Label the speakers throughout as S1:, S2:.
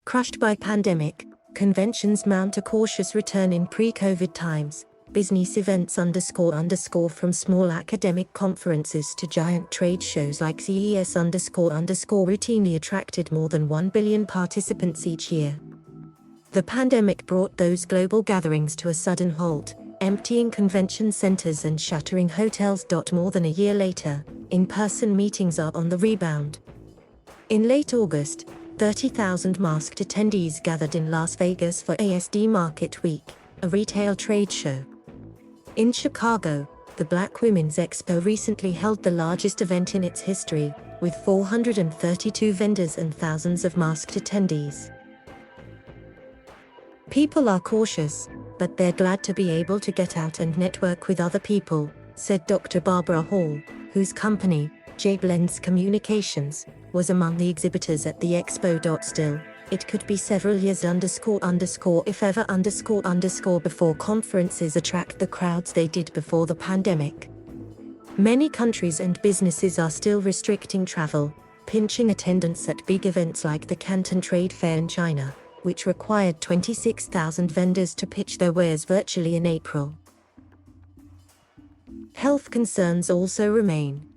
S1: Crushed by pandemic, conventions mount a cautious return in pre-COVID times. Business events __ from small academic conferences to giant trade shows like CES __ routinely attracted more than 1 billion participants each year. The pandemic brought those global gatherings to a sudden halt, emptying convention centers and shuttering hotels. More than a year later, in-person meetings are on the rebound. In late August, 30,000 masked attendees gathered in Las Vegas for ASD Market Week, a retail trade show. In Chicago, the Black Women's Expo recently held the largest event in its history, with 432 vendors and thousands of masked attendees. People are cautious, but they're glad to be able to get out and network with other people, said Dr. Barbara Hall, whose company, J-Blends Communications, was among the exhibitors at the expo. Still, it could be several years if ever before conferences attract the crowds they did before the pandemic. Many countries and businesses are still restricting travel, pinching attendance at big events like the Canton Trade Fair in China, which required 26,000 vendors to pitch their wares virtually in April. Health concerns also remain.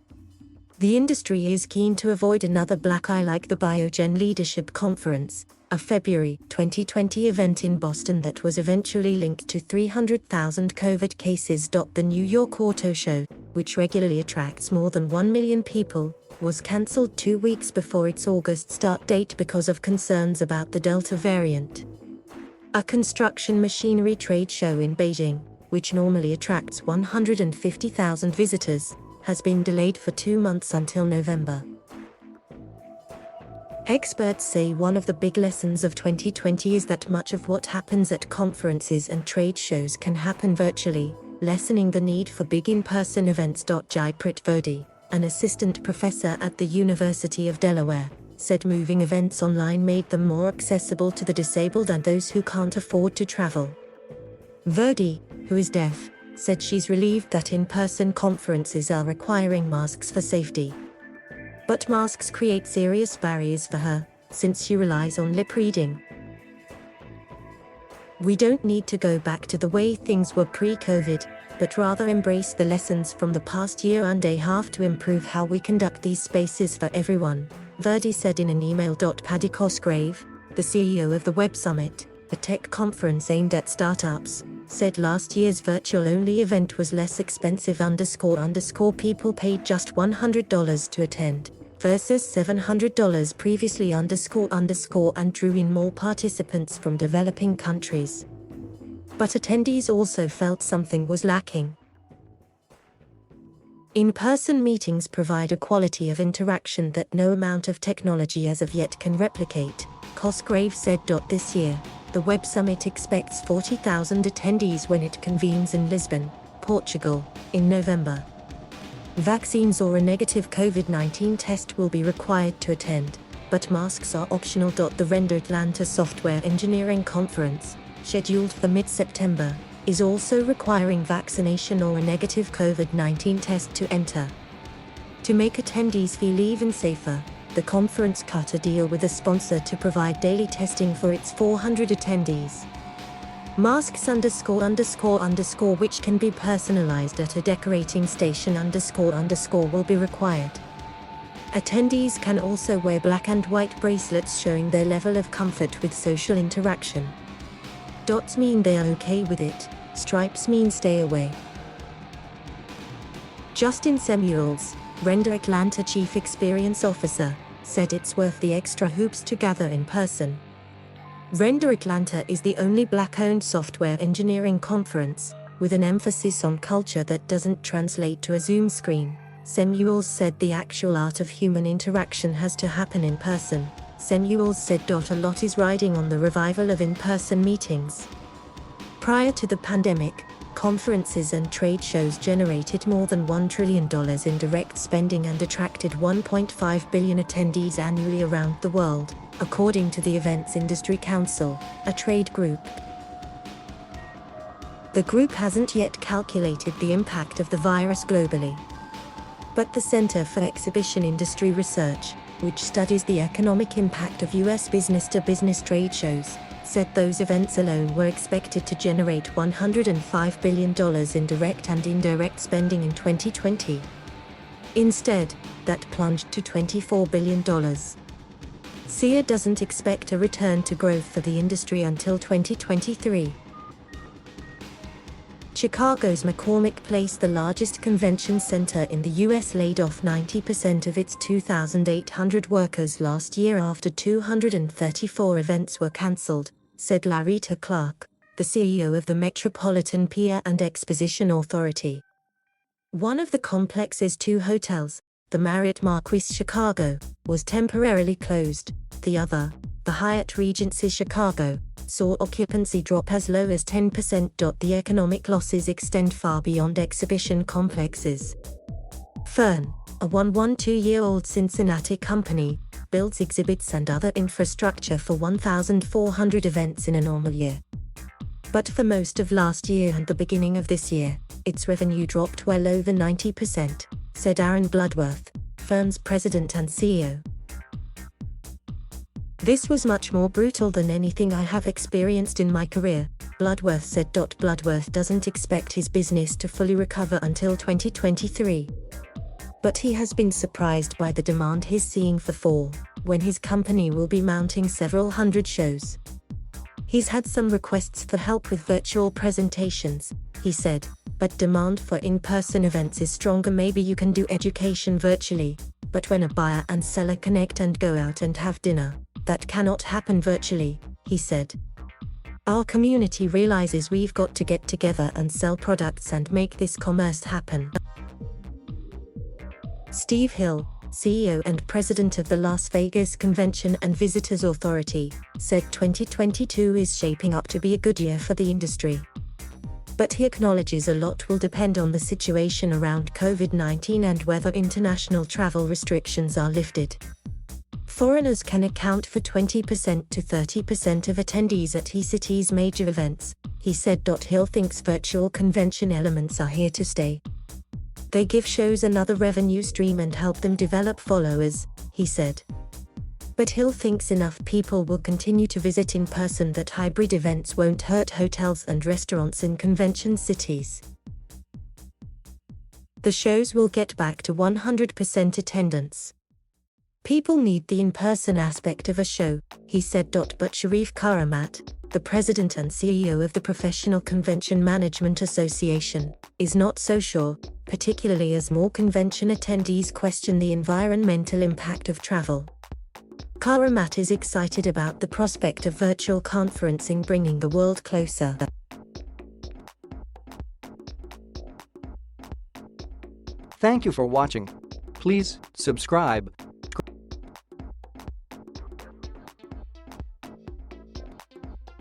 S1: The industry is keen to avoid another black eye like the Biogen Leadership Conference, a February 2020 event in Boston that was eventually linked to 300,000 COVID cases. The New York Auto Show, which regularly attracts more than 1 million people, was cancelled 2 weeks before its August start date because of concerns about the Delta variant. A construction machinery trade show in Beijing, which normally attracts 150,000 visitors, has been delayed for 2 months until November. Experts say one of the big lessons of 2020 is that much of what happens at conferences and trade shows can happen virtually, lessening the need for big in-person events. Jaypreet Verdi, an assistant professor at the University of Delaware, said moving events online made them more accessible to the disabled and those who can't afford to travel. Verdi, who is deaf, said she's relieved that in-person conferences are requiring masks for safety. But masks create serious barriers for her, since she relies on lip reading. We don't need to go back to the way things were pre-COVID, but rather embrace the lessons from the past year and a half to improve how we conduct these spaces for everyone, Verdi said in an email. Paddy Cosgrave, the CEO of the Web Summit, a tech conference aimed at startups, said last year's virtual-only event was less expensive __ people paid just $100 to attend, versus $700 previously __ and drew in more participants from developing countries. But attendees also felt something was lacking. In-person meetings provide a quality of interaction that no amount of technology as of yet can replicate, Cosgrave said. This year, the Web Summit expects 40,000 attendees when it convenes in Lisbon, Portugal, in November. Vaccines or a negative COVID-19 test will be required to attend, but masks are optional. The Render Atlanta Software Engineering Conference, scheduled for mid-September, is also requiring vaccination or a negative COVID-19 test to enter. To make attendees feel even safer, the conference cut a deal with a sponsor to provide daily testing for its 400 attendees. Masks __ which can be personalized at a decorating station __ will be required. Attendees can also wear black and white bracelets showing their level of comfort with social interaction. Dots mean they are okay with it, stripes mean stay away. Justin Samuels, Render Atlanta Chief Experience Officer, said it's worth the extra hoops to gather in person. Render Atlanta is the only Black-owned software engineering conference, with an emphasis on culture that doesn't translate to a Zoom screen. Samuels said the actual art of human interaction has to happen in person. Samuels said a lot is riding on the revival of in-person meetings. Prior to the pandemic, conferences and trade shows generated more than $1 trillion in direct spending and attracted 1.5 billion attendees annually around the world, according to the Events Industry Council, a trade group. The group hasn't yet calculated the impact of the virus globally. But the Center for Exhibition Industry Research, which studies the economic impact of U.S. business-to-business trade shows, said those events alone were expected to generate $105 billion in direct and indirect spending in 2020. Instead, that plunged to $24 billion. SEA doesn't expect a return to growth for the industry until 2023. Chicago's McCormick Place, the largest convention center in the U.S., laid off 90% of its 2,800 workers last year after 234 events were canceled, said Larita Clark, the CEO of the Metropolitan Pier and Exposition Authority. One of the complex's two hotels, the Marriott Marquis Chicago, was temporarily closed. The other, the Hyatt Regency Chicago, saw occupancy drop as low as 10%. The economic losses extend far beyond exhibition complexes. Fern, a 112-year-old Cincinnati company, builds exhibits and other infrastructure for 1,400 events in a normal year. But for most of last year and the beginning of this year, its revenue dropped well over 90%, said Aaron Bloodworth, Fern's president and CEO. This was much more brutal than anything I have experienced in my career, Bloodworth said. Bloodworth doesn't expect his business to fully recover until 2023. But he has been surprised by the demand he's seeing for fall, when his company will be mounting several hundred shows. He's had some requests for help with virtual presentations, he said, but demand for in-person events is stronger. Maybe you can do education virtually, but when a buyer and seller connect and go out and have dinner, that cannot happen virtually, he said. Our community realizes we've got to get together and sell products and make this commerce happen. Steve Hill, CEO and president of the Las Vegas Convention and Visitors Authority, said 2022 is shaping up to be a good year for the industry. But he acknowledges a lot will depend on the situation around COVID-19 and whether international travel restrictions are lifted. Foreigners can account for 20% to 30% of attendees at eCity's major events, he said. Hill thinks virtual convention elements are here to stay. They give shows another revenue stream and help them develop followers, he said. But Hill thinks enough people will continue to visit in person that hybrid events won't hurt hotels and restaurants in convention cities. The shows will get back to 100% attendance. People need the in-person aspect of a show, he said. But Sharif Karamat, the president and CEO of the Professional Convention Management Association, is not so sure, particularly as more convention attendees question the environmental impact of travel. Karamat is excited about the prospect of virtual conferencing bringing the world closer.
S2: Thank you for watching. Please subscribe.